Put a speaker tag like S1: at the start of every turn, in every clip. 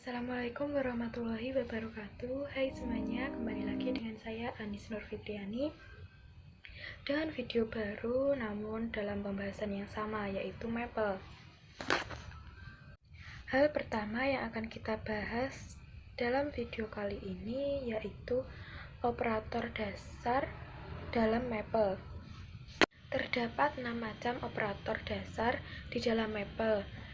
S1: Assalamualaikum warahmatullahi wabarakatuh. Hai semuanya, kembali lagi dengan saya Anis Nur Fitriani dengan video baru namun dalam pembahasan yang sama, yaitu Maple. Hal pertama yang akan kita bahas dalam video kali ini yaitu operator dasar dalam Maple. Terdapat 6 macam operator dasar di dalam Maple.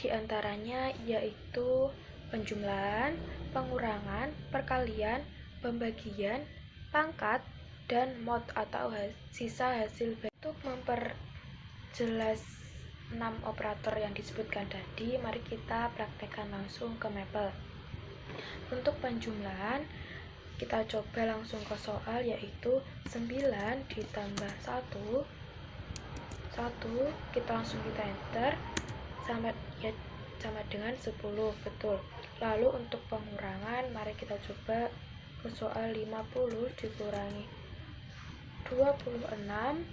S1: Di antaranya yaitu penjumlahan, pengurangan, perkalian, pembagian, pangkat, dan mod atau sisa hasil. Untuk memperjelas 6 operator yang disebutkan tadi, mari kita praktekkan langsung ke Maple. Untuk penjumlahan, kita coba langsung ke soal, yaitu 9 ditambah 1, kita langsung enter sama dengan 10, betul. Lalu untuk pengurangan, mari kita coba ke soal 50 dikurangi 26,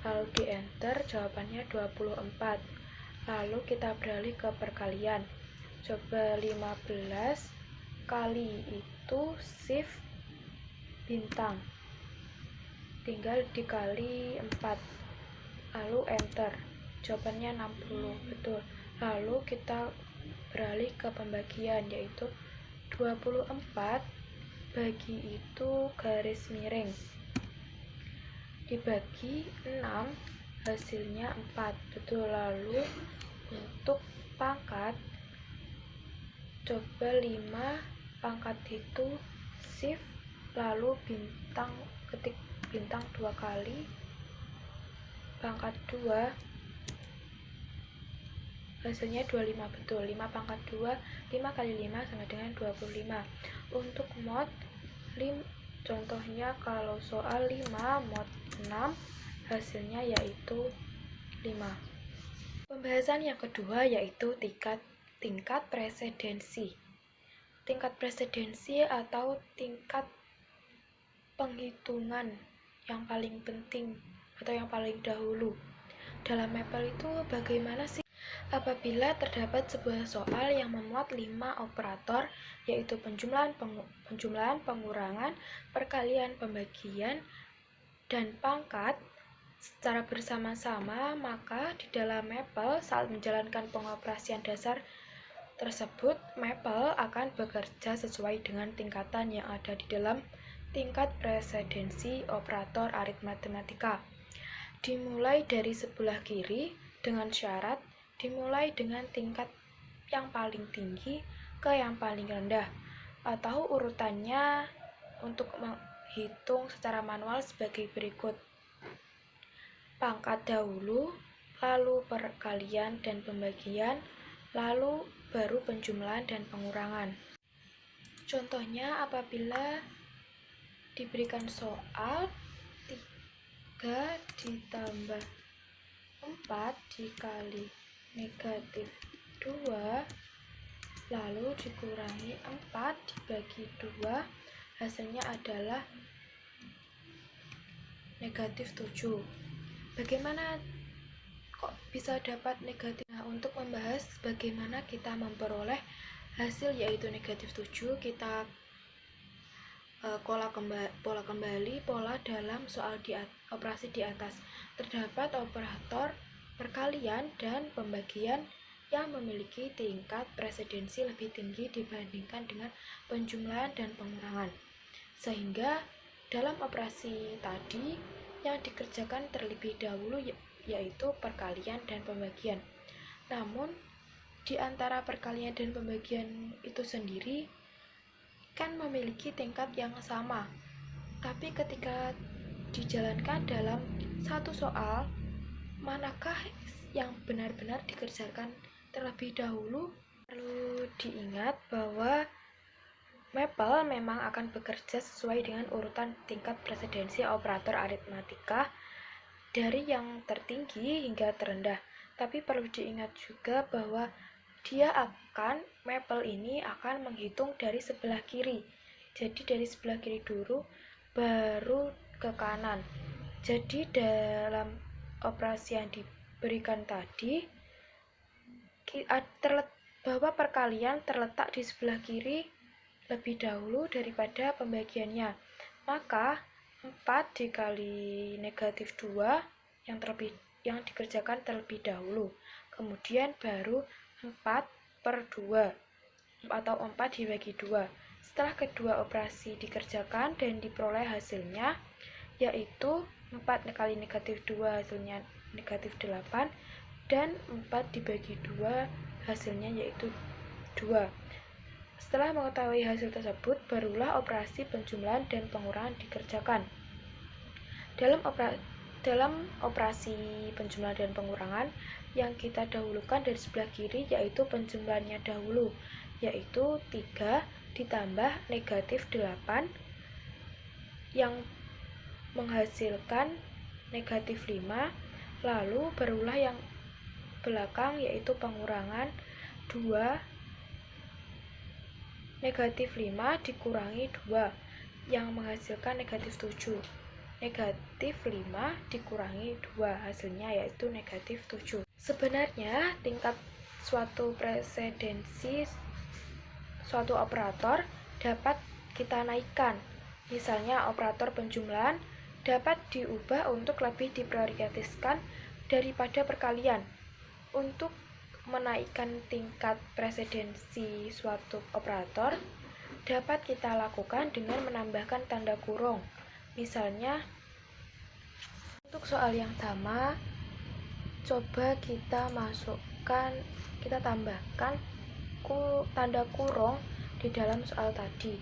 S1: lalu di enter, jawabannya 24. Lalu kita beralih ke perkalian, coba 15 kali itu shift bintang, tinggal dikali 4, lalu enter, jawabannya 60, betul. Lalu kita beralih ke pembagian, yaitu 24 bagi itu garis miring dibagi 6, hasilnya 4, betul. Lalu untuk pangkat, coba 5 pangkat itu shift lalu bintang, ketik bintang 2 kali, pangkat 2, hasilnya 25, betul. 5 pangkat 2, 5 kali 5 sama dengan 25. Untuk mod, contohnya kalau soal 5 mod 6, hasilnya yaitu 5. Pembahasan yang kedua yaitu tingkat presidensi. Tingkat presidensi atau tingkat penghitungan yang paling penting atau yang paling dahulu dalam Maple itu bagaimana sih? Apabila terdapat sebuah soal yang memuat 5 operator, yaitu penjumlahan, pengurangan, perkalian, pembagian, dan pangkat secara bersama-sama, maka di dalam Maple saat menjalankan pengoperasian dasar tersebut, Maple akan bekerja sesuai dengan tingkatan yang ada di dalam tingkat presidensi operator aritmatika. Dimulai dari sebelah kiri dengan syarat dimulai dengan tingkat yang paling tinggi ke yang paling rendah, atau urutannya untuk menghitung secara manual sebagai berikut: pangkat dahulu, lalu perkalian dan pembagian, lalu baru penjumlahan dan pengurangan. Contohnya, apabila diberikan soal 3 ditambah 4 dikali negatif 2 lalu dikurangi 4 dibagi 2, hasilnya adalah negatif 7. Bagaimana kok bisa dapat negatif? Nah, untuk membahas bagaimana kita memperoleh hasil yaitu negatif 7, kita pola kembali pola dalam soal operasi di atas. Terdapat operator perkalian dan pembagian yang memiliki tingkat presidensi lebih tinggi dibandingkan dengan penjumlahan dan pengurangan, sehingga dalam operasi tadi yang dikerjakan terlebih dahulu yaitu perkalian dan pembagian. Namun di antara perkalian dan pembagian itu sendiri kan memiliki tingkat yang sama, tapi ketika dijalankan dalam satu soal, manakah yang benar-benar dikerjakan terlebih dahulu? Perlu diingat bahwa Maple memang akan bekerja sesuai dengan urutan tingkat presidensi operator aritmatika dari yang tertinggi hingga terendah. Tapi perlu diingat juga bahwa Maple ini akan menghitung dari sebelah kiri. Jadi dari sebelah kiri dulu baru ke kanan. Jadi dalam operasi yang diberikan tadi bahwa perkalian terletak di sebelah kiri lebih dahulu daripada pembagiannya. Maka 4 dikali negatif 2 yang dikerjakan terlebih dahulu. Kemudian baru 4/2 atau 4 dibagi 2. Setelah kedua operasi dikerjakan dan diperoleh hasilnya, yaitu 4 kali negatif 2 hasilnya negatif 8, dan 4 dibagi 2 hasilnya yaitu 2. Setelah mengetahui hasil tersebut, barulah operasi penjumlahan dan pengurangan dikerjakan. Dalam operasi penjumlahan dan pengurangan, yang kita dahulukan dari sebelah kiri yaitu penjumlahannya dahulu, yaitu 3 ditambah negatif 8 yang menghasilkan negatif 5, lalu barulah yang belakang yaitu pengurangan 2 negatif 5 dikurangi 2 yang menghasilkan negatif 7. Negatif 5 dikurangi 2 hasilnya yaitu negatif 7. Sebenarnya tingkat suatu presidensi suatu operator dapat kita naikkan. Misalnya operator penjumlahan dapat diubah untuk lebih diprioritaskan daripada perkalian. Untuk menaikkan tingkat presidensi suatu operator dapat kita lakukan dengan menambahkan tanda kurung. Misalnya, untuk soal yang sama, coba kita tambahkan tanda kurung di dalam soal tadi.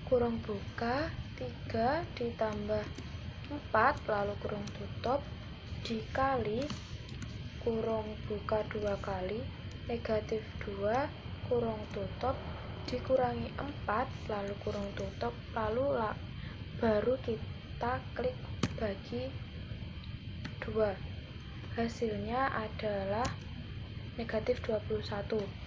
S1: Kurung buka 3 ditambah 4 lalu kurung tutup dikali kurung buka 2 kali negatif 2 kurung tutup dikurangi 4 lalu kurung tutup baru kita klik bagi 2. Hasilnya adalah negatif 21.